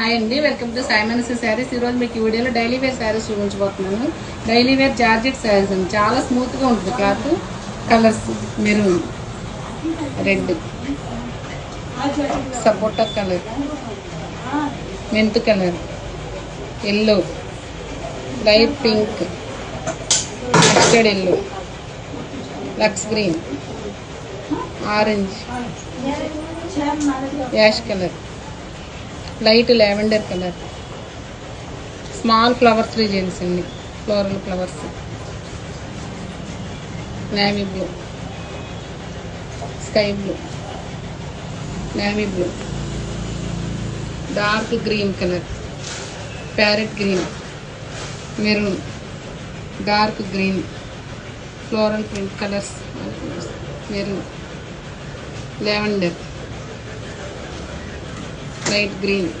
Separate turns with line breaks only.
Hi అండి, welcome to Sai మనసు శారీస్. ఈరోజు మీకు ఈ వీడియోలో డైలీ వేర్ శారీస్ చూపించబోతున్నాను. డైలీ వేర్ జార్జెట్ శారీస్ అండి. చాలా స్మూత్గా ఉంటుంది క్లాత్. కలర్స్ మెరూన్, రెడ్, సపోటా colour, mint colour, yellow, light pink, mustard yellow, lux green, orange, ash colour, light lavender colour, small flowers designs అండి, floral flowers, navy blue, sky blue, navy blue, dark green colour, parrot green, maroon, dark green, floral print colours, maroon, lavender, light green,